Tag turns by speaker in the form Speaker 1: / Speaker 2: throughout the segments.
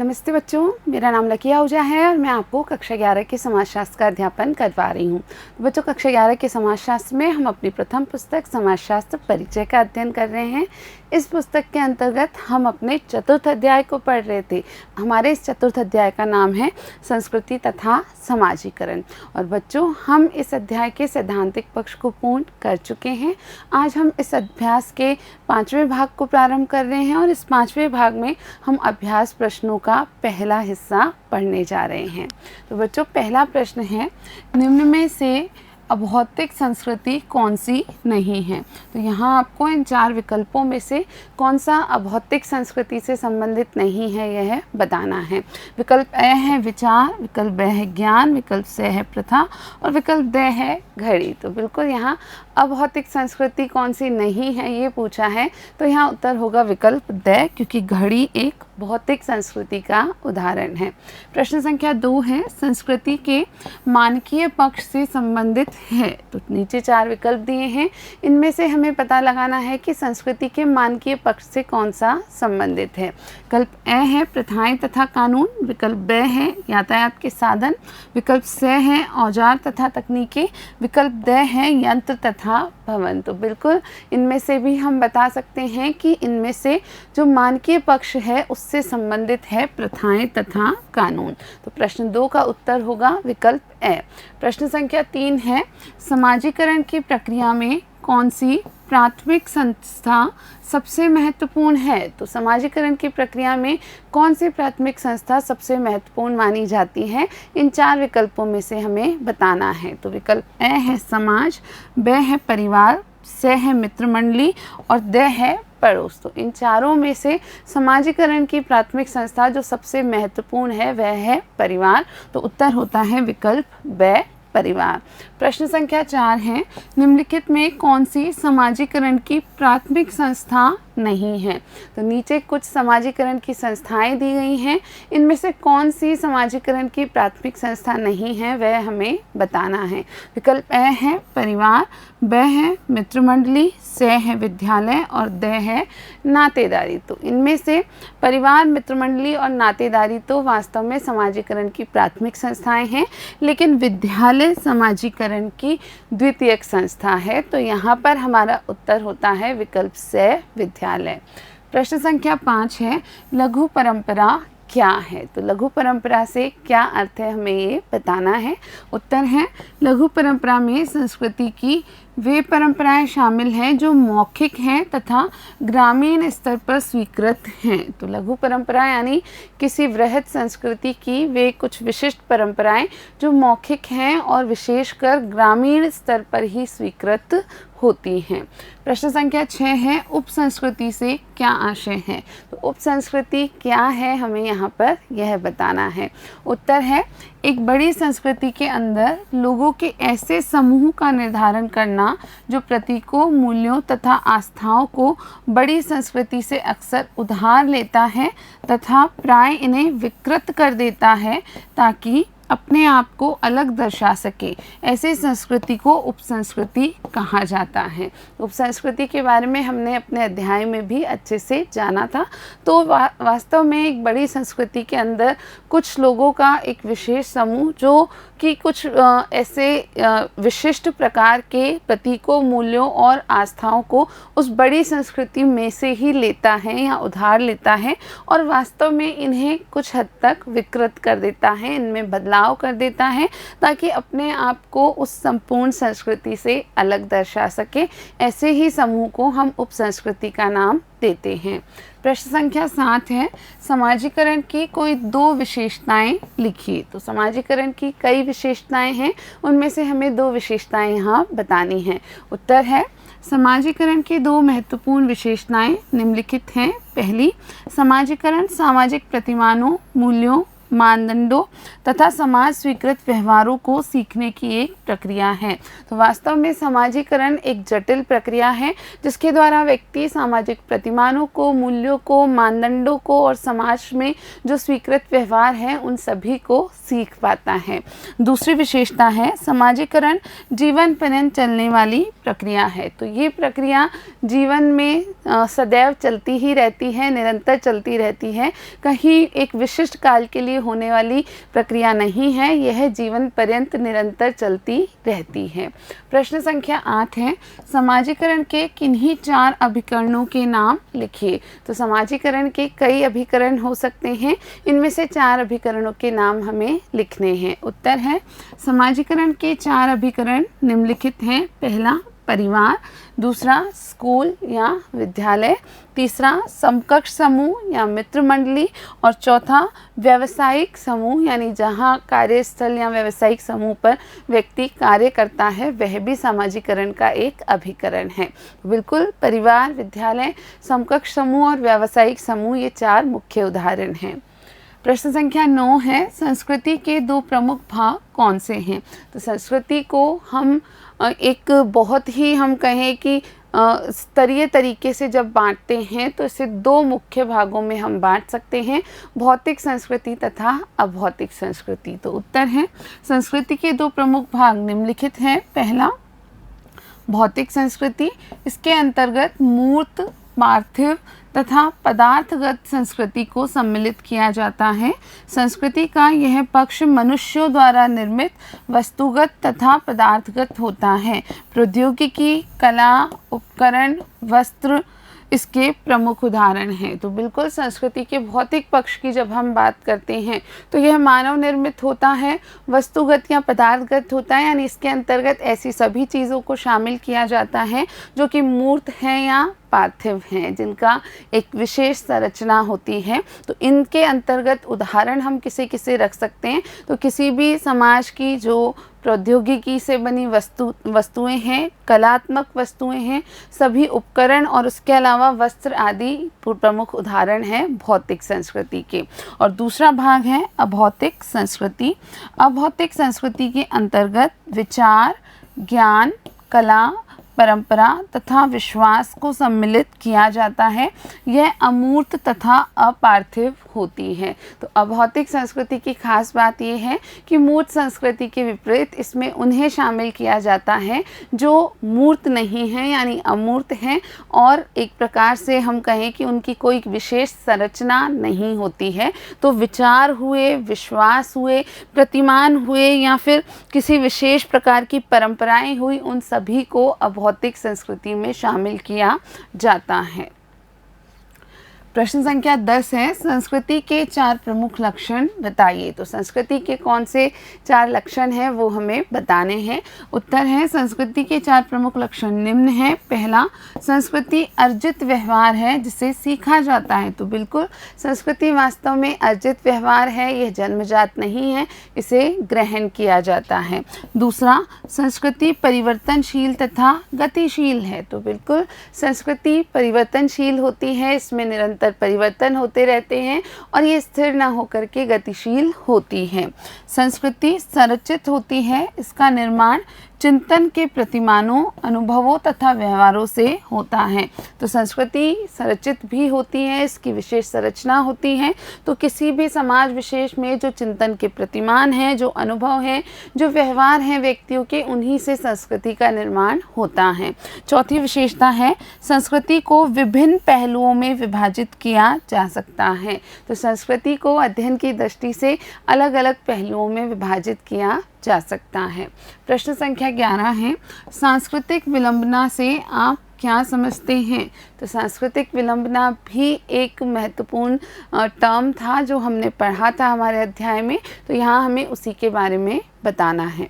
Speaker 1: नमस्ते बच्चों, मेरा नाम लकी आहूजा है और मैं आपको कक्षा 11 के समाजशास्त्र का अध्यापन करवा रही हूँ। तो बच्चों, कक्षा 11 के समाजशास्त्र में हम अपनी प्रथम पुस्तक समाजशास्त्र परिचय का अध्ययन कर रहे हैं। इस पुस्तक के अंतर्गत हम अपने चतुर्थ अध्याय को पढ़ रहे थे। हमारे इस चतुर्थ अध्याय का नाम है संस्कृति तथा समाजीकरण। और बच्चों, हम इस अध्याय के सैद्धांतिक पक्ष को पूर्ण कर चुके हैं। आज हम इस अभ्यास के 5वें भाग को प्रारंभ कर रहे हैं और इस 5वें भाग में हम अभ्यास प्रश्नों का पहला हिस्सा पढ़ने जा रहे हैं। तो बच्चों, पहला प्रश्न है, निम्न में से अभौतिक संस्कृति कौन सी नहीं है। तो यहाँ आपको इन 4 विकल्पों में से कौन सा अभौतिक संस्कृति से संबंधित नहीं है यह बताना है। विकल्प ए है विचार, विकल्प बी है ज्ञान, विकल्प सी है प्रथा और विकल्प डी है घड़ी। तो बिल्कुल यहाँ अभौतिक संस्कृति कौन सी नहीं है ये पूछा है, तो यहाँ उत्तर होगा विकल्प डी, क्योंकि घड़ी एक भौतिक संस्कृति का उदाहरण है। प्रश्न संख्या 2 है, संस्कृति के मानकीय पक्ष से संबंधित है। तो नीचे 4 विकल्प दिए हैं, इनमें से हमें पता लगाना है कि संस्कृति के मानकीय पक्ष से कौन सा संबंधित है। विकल्प ए है प्रथाएं तथा कानून, विकल्प बी है यातायात के साधन, विकल्प सी है औजार तथा तकनीकें, विकल्प डी है यंत्र तथा भवन। तो बिल्कुल इनमें से भी हम बता सकते हैं कि इनमें से जो मानकीय पक्ष है उससे संबंधित है प्रथाएं तथा कानून। तो प्रश्न 2 का उत्तर होगा विकल्प ए। प्रश्न संख्या 3 है, समाजीकरण की प्रक्रिया में कौन सी प्राथमिक संस्था सबसे महत्वपूर्ण है। तो समाजीकरण की प्रक्रिया में कौन सी प्राथमिक संस्था सबसे महत्वपूर्ण मानी जाती है, इन 4 विकल्पों में से हमें बताना है। तो विकल्प ए है समाज, बी है परिवार, सी है मित्र मंडली और डी है पड़ोस। तो इन चारों में से समाजीकरण की प्राथमिक संस्था जो सबसे महत्वपूर्ण है वह है परिवार। तो उत्तर होता है विकल्प बी, परिवार। प्रश्न संख्या 4 है, निम्नलिखित में कौन सी समाजीकरण की प्राथमिक संस्था नहीं है। तो नीचे कुछ समाजीकरण की संस्थाएं दी गई हैं, इनमें से कौन सी समाजीकरण की प्राथमिक संस्था नहीं है वह हमें बताना है। विकल्प ए है परिवार, बी है मित्र मंडली, सी है विद्यालय और डी है नातेदारी। तो इनमें से परिवार, मित्र मंडली और नातेदारी तो वास्तव में समाजीकरण की प्राथमिक संस्थाएं हैं, लेकिन विद्यालय समाजीकरण की द्वितीयक संस्था है। तो यहाँ पर हमारा उत्तर होता है विकल्प सी, विद्यालय। प्रश्न संख्या 5 है, लघु परंपरा क्या है। तो लघु परंपरा से क्या अर्थ है हमें ये बताना है। उत्तर है, लघु परंपरा में संस्कृति की वे परंपराएं शामिल हैं जो मौखिक हैं तथा ग्रामीण स्तर पर स्वीकृत हैं। तो लघु परंपरा यानी किसी वृहद संस्कृति की वे कुछ विशिष्ट परंपराएं जो मौखिक हैं और विशेषकर ग्रामीण स्तर पर ही स्वीकृत होती हैं। प्रश्न संख्या 6 है, उप संस्कृति से क्या आशय है। तो उप संस्कृति क्या है हमें यहाँ पर यह बताना है। उत्तर है, एक बड़ी संस्कृति के अंदर लोगों के ऐसे समूह का निर्धारण करना जो प्रतीकों, मूल्यों तथा आस्थाओं को बड़ी संस्कृति से अक्सर उधार लेता है तथा प्राय इन्हें विकृत कर देता है ताकि अपने आप को अलग दर्शा सके। ऐसी संस्कृति को उपसंस्कृति कहा जाता है। उपसंस्कृति के बारे में हमने अपने अध्याय में भी अच्छे से जाना था। तो वास्तव में एक बड़ी संस्कृति के अंदर कुछ लोगों का एक विशेष समूह जो कि कुछ ऐसे विशिष्ट प्रकार के प्रतीकों, मूल्यों और आस्थाओं को उस बड़ी संस्कृति में से ही लेता है या उधार लेता है और वास्तव में इन्हें कुछ हद तक विकृत कर देता है, इनमें बदलाव कर देता है ताकि अपने आप को उस संपूर्ण संस्कृति से अलग दर्शा सके। ऐसे ही समूह को हम उपसंस्कृति का नाम देते हैं। प्रश्न संख्या 7 है, समाजीकरण की कोई 2 विशेषताएं लिखिए। तो समाजीकरण की कई विशेषताएं हैं, उनमें से हमें 2 विशेषताएं यहाँ बतानी हैं। उत्तर है, समाजीकरण की 2 महत्वपूर्ण विशेषताएं निम्नलिखित हैं। पहली, समाजीकरण सामाजिक प्रतिमानों, मूल्यों मानदंडों तथा समाज स्वीकृत व्यवहारों को सीखने की एक प्रक्रिया है। तो वास्तव में समाजीकरण एक जटिल प्रक्रिया है जिसके द्वारा व्यक्ति सामाजिक प्रतिमानों को, मूल्यों को, मानदंडों को और समाज में जो स्वीकृत व्यवहार हैं उन सभी को सीख पाता है। दूसरी विशेषता है समाजीकरण जीवन पर्यंत चलने वाली प्रक्रिया है। तो ये प्रक्रिया जीवन में सदैव चलती ही रहती है, निरंतर चलती रहती है, कहीं एक विशिष्ट काल के लिए होने वाली प्रक्रिया नहीं है, यह जीवन पर्यंत निरंतर चलती रहती है। प्रश्न संख्या 8 है, समाजीकरण के किन्हीं 4 अभिकरणों के नाम लिखिए। तो समाजीकरण के कई अभिकरण हो सकते हैं, इनमें से 4 अभिकरणों के नाम हमें लिखने हैं। उत्तर है समाजीकरण के 4 अभिकरण निम्नलिखित हैं। पहला परिवार, दूसरा स्कूल या विद्यालय, तीसरा समकक्ष समूह या मित्र मंडली और चौथा व्यावसायिक समूह, यानी जहाँ कार्यस्थल या व्यावसायिक समूह पर व्यक्ति कार्य करता है वह भी समाजीकरण का एक अभिकरण है। बिल्कुल परिवार, विद्यालय, समकक्ष समूह और व्यावसायिक समूह ये 4 मुख्य उदाहरण हैं। प्रश्न संख्या 9 है, संस्कृति के 2 प्रमुख भाग कौन से हैं? तो संस्कृति को हम एक बहुत ही हम कहें कि स्तरीय तरीके से जब बांटते हैं तो इसे 2 मुख्य भागों में हम बांट सकते हैं, भौतिक संस्कृति तथा अभौतिक संस्कृति। तो उत्तर है संस्कृति के 2 प्रमुख भाग निम्नलिखित हैं। पहला भौतिक संस्कृति, इसके अंतर्गत मूर्त, पार्थिव तथा पदार्थगत संस्कृति को सम्मिलित किया जाता है। संस्कृति का यह पक्ष मनुष्यों द्वारा निर्मित वस्तुगत तथा पदार्थगत होता है। प्रौद्योगिकी, कला, उपकरण, वस्त्र इसके प्रमुख उदाहरण हैं। तो बिल्कुल संस्कृति के भौतिक पक्ष की जब हम बात करते हैं तो यह मानव निर्मित होता है, वस्तुगत या पदार्थगत होता है, यानी इसके अंतर्गत ऐसी सभी चीज़ों को शामिल किया जाता है जो कि मूर्त हैं या पार्थिव हैं, जिनका एक विशेष संरचना होती है। तो इनके अंतर्गत उदाहरण हम किसे किसे रख सकते हैं? तो किसी भी समाज की जो प्रौद्योगिकी से बनी वस्तुएं हैं, कलात्मक वस्तुएं हैं, सभी उपकरण और उसके अलावा वस्त्र आदि प्रमुख उदाहरण हैं भौतिक संस्कृति के। और दूसरा भाग है अभौतिक संस्कृति। अभौतिक संस्कृति के अंतर्गत विचार, ज्ञान, कला, परंपरा तथा विश्वास को सम्मिलित किया जाता है। यह अमूर्त तथा अपार्थिव होती है। तो अभौतिक संस्कृति की खास बात यह है कि मूर्त संस्कृति के विपरीत इसमें उन्हें शामिल किया जाता है जो मूर्त नहीं हैं, यानी अमूर्त हैं, और एक प्रकार से हम कहें कि उनकी कोई विशेष संरचना नहीं होती है। तो विचार हुए, विश्वास हुए, प्रतिमान हुए या फिर किसी विशेष प्रकार की परंपराएं हुई, उन सभी को अभौतिक संस्कृति में शामिल किया जाता है। प्रश्न संख्या 10 है, संस्कृति के 4 प्रमुख लक्षण बताइए। तो संस्कृति के कौन से 4 लक्षण हैं वो हमें बताने हैं। उत्तर है संस्कृति के 4 प्रमुख लक्षण निम्न है। पहला, संस्कृति अर्जित व्यवहार है जिसे सीखा जाता है। तो बिल्कुल संस्कृति वास्तव में अर्जित व्यवहार है, यह जन्मजात नहीं है, इसे ग्रहण किया जाता है। दूसरा, संस्कृति परिवर्तनशील तथा गतिशील है। तो बिल्कुल संस्कृति परिवर्तनशील होती है, इसमें निरंतर परिवर्तन होते रहते हैं और ये स्थिर न होकर के गतिशील होती है। संस्कृति संरचित होती है, इसका निर्माण चिंतन के प्रतिमानों, अनुभवों तथा व्यवहारों से होता है। तो संस्कृति संरचित भी होती है, इसकी विशेष संरचना होती है। तो किसी भी समाज विशेष में जो चिंतन के प्रतिमान हैं, जो अनुभव हैं, जो व्यवहार हैं व्यक्तियों के, उन्हीं से संस्कृति का निर्माण होता है। चौथी विशेषता है, संस्कृति को विभिन्न पहलुओं में विभाजित किया जा सकता है। तो संस्कृति को अध्ययन की दृष्टि से अलग अलग पहलुओं में विभाजित किया जा सकता है। प्रश्न संख्या 11 है, सांस्कृतिक विलंबना से आप क्या समझते हैं? तो सांस्कृतिक विलंबना भी एक महत्वपूर्ण टर्म था जो हमने पढ़ा था हमारे अध्याय में, तो यहाँ हमें उसी के बारे में बताना है।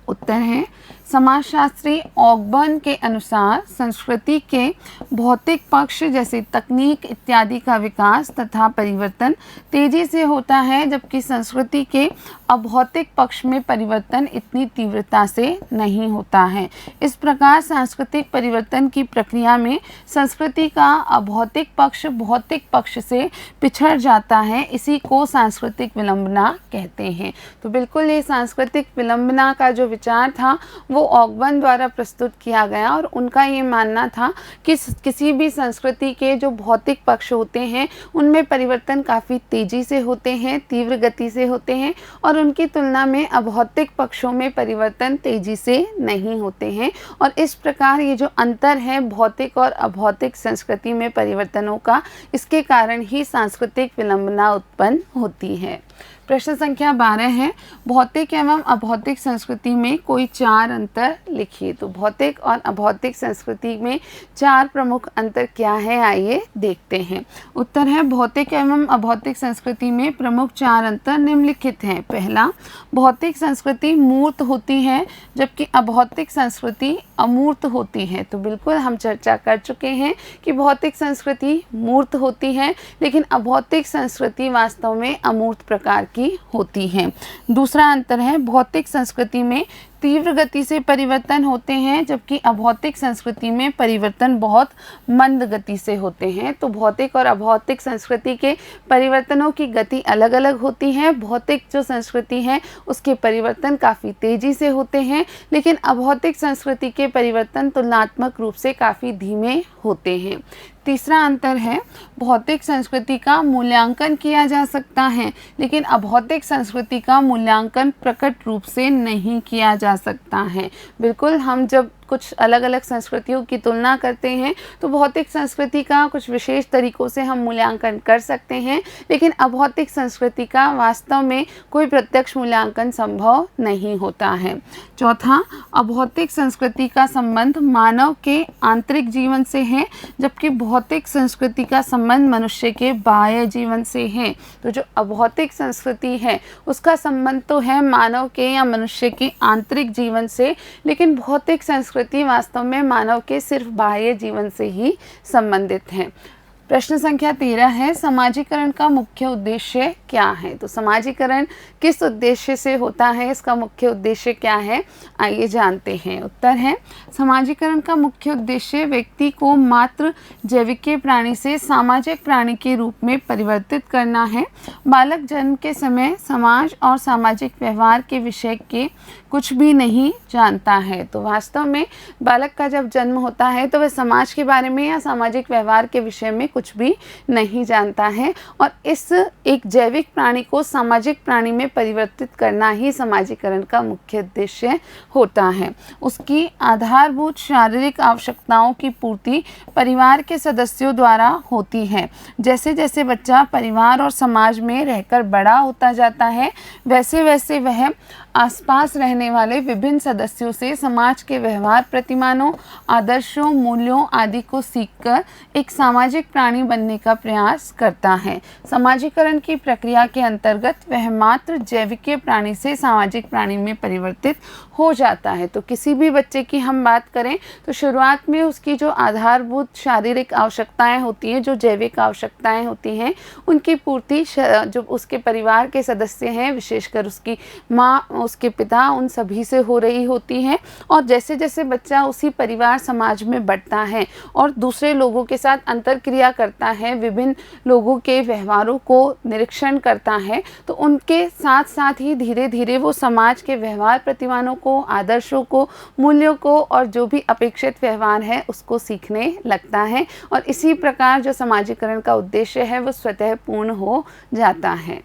Speaker 1: उत्तर है, समाजशास्त्री ऑकबर्न के अनुसार संस्कृति के भौतिक पक्ष जैसे तकनीक इत्यादि का विकास तथा परिवर्तन तेजी से होता है, जबकि संस्कृति के अभौतिक पक्ष में परिवर्तन इतनी तीव्रता से नहीं होता है। इस प्रकार सांस्कृतिक परिवर्तन की प्रक्रिया में संस्कृति का अभौतिक पक्ष भौतिक पक्ष से पिछड़ जाता है। इसी को सांस्कृतिक विलंबना कहते हैं। तो बिल्कुल ये सांस्कृतिक विलंबना का जो विचार था वो ऑगबर्न द्वारा प्रस्तुत किया गया और उनका ये मानना था कि किसी भी संस्कृति के जो भौतिक पक्ष होते हैं उनमें परिवर्तन काफ़ी तेज़ी से होते हैं, तीव्र गति से होते हैं और उनकी तुलना में अभौतिक पक्षों में परिवर्तन तेज़ी से नहीं होते हैं। और इस प्रकार ये जो अंतर है भौतिक और अभौतिक संस्कृति में परिवर्तनों का, इसके कारण ही सांस्कृतिक विलंबना उत्पन्न होती है। प्रश्न संख्या 12 है, भौतिक एवं अभौतिक संस्कृति में कोई 4 अंतर लिखिए। तो भौतिक और अभौतिक संस्कृति में 4 प्रमुख अंतर क्या है, आइए देखते हैं। उत्तर है, भौतिक एवं अभौतिक संस्कृति में प्रमुख 4 अंतर निम्नलिखित हैं। पहला, भौतिक संस्कृति मूर्त होती है जबकि अभौतिक संस्कृति अमूर्त होती है। तो बिल्कुल हम चर्चा कर चुके हैं कि भौतिक संस्कृति मूर्त होती है लेकिन अभौतिक संस्कृति वास्तव में अमूर्त प्रकार की होती है। दूसरा अंतर है, भौतिक संस्कृति में तीव्र गति से परिवर्तन होते हैं जबकि अभौतिक संस्कृति में परिवर्तन बहुत मंद गति से होते हैं। तो भौतिक और अभौतिक संस्कृति के परिवर्तनों की गति अलग अलग होती है। भौतिक जो संस्कृति है उसके परिवर्तन काफ़ी तेज़ी से होते हैं लेकिन अभौतिक संस्कृति के परिवर्तन तुलनात्मक रूप से काफ़ी धीमे होते हैं। तीसरा अंतर है, भौतिक संस्कृति का मूल्यांकन किया जा सकता है लेकिन अभौतिक संस्कृति का मूल्यांकन प्रकट रूप से नहीं किया जा सकता है। बिल्कुल हम जब कुछ अलग अलग संस्कृतियों की तुलना करते हैं तो भौतिक संस्कृति का कुछ विशेष तरीकों से हम मूल्यांकन कर सकते हैं लेकिन अभौतिक संस्कृति का वास्तव में कोई प्रत्यक्ष मूल्यांकन संभव नहीं होता है। चौथा, अभौतिक संस्कृति का संबंध मानव के आंतरिक जीवन से है जबकि भौतिक संस्कृति का संबंध मनुष्य के बाह्य जीवन से है। तो जो अभौतिक संस्कृति है उसका संबंध तो है मानव के या मनुष्य के आंतरिक जीवन से, लेकिन भौतिक संस्कृति वास्तव में मानव के सिर्फ बाह्य जीवन से ही संबंधित है। प्रश्न संख्या 13 है, समाजीकरण का मुख्य उद्देश्य क्या है। तो समाजीकरण किस उद्देश्य से होता है, इसका मुख्य उद्देश्य क्या है, आइए जानते हैं। उत्तर है, समाजीकरण का मुख्य उद्देश्य व्यक्ति को मात्र जैविक प्राणी से सामाजिक प्राणी के रूप में परिवर्तित करना है। बालक जन्म के समय समाज और सामाजिक व्यवहार के विषय के कुछ भी नहीं जानता है। तो वास्तव में बालक का जब जन्म होता है तो वह समाज के बारे में या सामाजिक व्यवहार के विषय में कुछ भी नहीं जानता है और इस एक जैविक प्राणी को सामाजिक प्राणी में परिवर्तित करना ही समाजीकरण का मुख्य उद्देश्य होता है। उसकी आधारभूत शारीरिक आवश्यकताओं की पूर्ति परिवार के सदस्यों द्वारा होती है। जैसे जैसे बच्चा परिवार और समाज में रहकर बड़ा होता जाता है वैसे वैसे वह आसपास रहने वाले विभिन्न सदस्यों से समाज के व्यवहार प्रतिमानों, आदर्शों, मूल्यों आदि को सीखकर एक सामाजिक प्राणी बनने का प्रयास करता है। समाजीकरण की प्रक्रिया के अंतर्गत वह मात्र जैविक प्राणी से सामाजिक प्राणी में परिवर्तित हो जाता है। तो किसी भी बच्चे की हम बात करें तो शुरुआत में उसकी जो आधारभूत शारीरिक आवश्यकताएं होती हैं, जो जैविक आवश्यकताएं होती हैं, उनकी पूर्ति जो उसके परिवार के सदस्य हैं, विशेषकर उसकी माँ, उसके पिता, उन सभी से हो रही होती है। और जैसे जैसे बच्चा उसी परिवार समाज में बढ़ता है और दूसरे लोगों के साथ अंतरक्रिया करता है, विभिन्न लोगों के व्यवहारों को निरीक्षण करता है, तो उनके साथ साथ ही धीरे धीरे वो समाज के व्यवहार प्रतिमानों को, आदर्शों को, मूल्यों को और जो भी अपेक्षित व्यवहार है उसको सीखने लगता है। और इसी प्रकार जो समाजीकरण का उद्देश्य है वो स्वतः पूर्ण हो जाता है।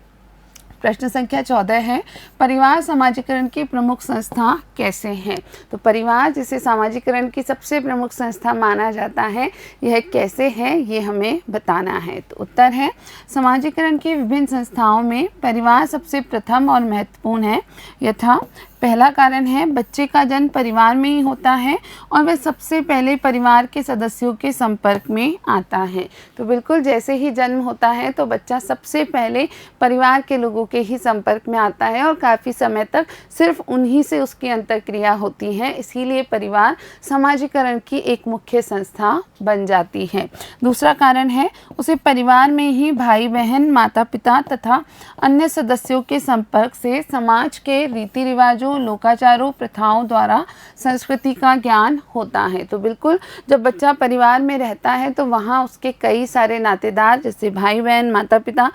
Speaker 1: प्रश्न संख्या 14 है, परिवार समाजीकरण की प्रमुख संस्था कैसे हैं। तो परिवार जिसे समाजीकरण की सबसे प्रमुख संस्था माना जाता है, यह कैसे है ये हमें बताना है। तो उत्तर है, समाजीकरण की विभिन्न संस्थाओं में परिवार सबसे प्रथम और महत्वपूर्ण है। यथा पहला कारण है बच्चे का जन्म परिवार में ही होता है और वह सबसे पहले परिवार के सदस्यों के संपर्क में आता है। तो बिल्कुल जैसे ही जन्म होता है तो बच्चा सबसे पहले परिवार के लोगों के ही संपर्क में आता है और काफ़ी समय तक सिर्फ उन्हीं से उसकी अंतःक्रिया होती है। इसीलिए परिवार समाजीकरण की एक मुख्य संस्था बन जाती है। दूसरा कारण है उसे परिवार में ही भाई बहन, माता पिता तथा अन्य सदस्यों के संपर्क से समाज के रीति रिवाजों, लोकाचारों, प्रथाओं द्वारा संस्कृति का ज्ञान होता है। तो बिल्कुल जब बच्चा परिवार में रहता है तो वहाँ उसके कई सारे नातेदार जैसे भाई बहन, माता पिता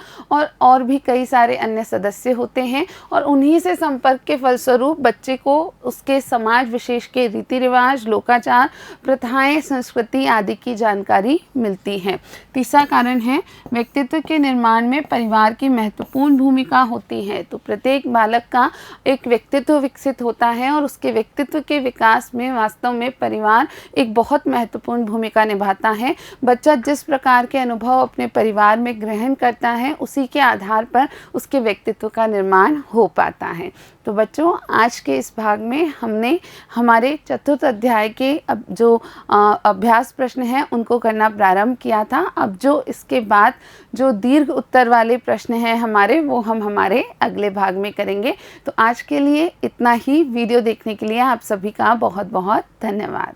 Speaker 1: और भी कई सारे अन्य सदस्य होते हैं और उन्हीं से संपर्क के फलस्वरूप बच्चे को उसके समाज विशेष के रीति रिवाज, लोकाचार, प्रथाएं, संस्कृति आदि की जानकारी मिलती है। तीसरा कारण है व्यक्तित्व के निर्माण में परिवार की महत्वपूर्ण भूमिका होती है। तो प्रत्येक बालक का एक व्यक्तित्व विकसित होता है और उसके व्यक्तित्व के विकास में वास्तव में परिवार एक बहुत महत्वपूर्ण भूमिका निभाता है। बच्चा जिस प्रकार के अनुभव अपने परिवार में ग्रहण करता है उसी के आधार पर उसके व्यक्तित्व का निर्माण हो पाता है। तो बच्चों, आज के इस भाग में हमने हमारे चतुर्थ अध्याय के अब जो अभ्यास प्रश्न हैं उनको करना प्रारंभ किया था। अब जो इसके बाद जो दीर्घ उत्तर वाले प्रश्न हैं हमारे, वो हम हमारे अगले भाग में करेंगे। तो आज के लिए इतना ही। वीडियो देखने के लिए आप सभी का बहुत बहुत धन्यवाद।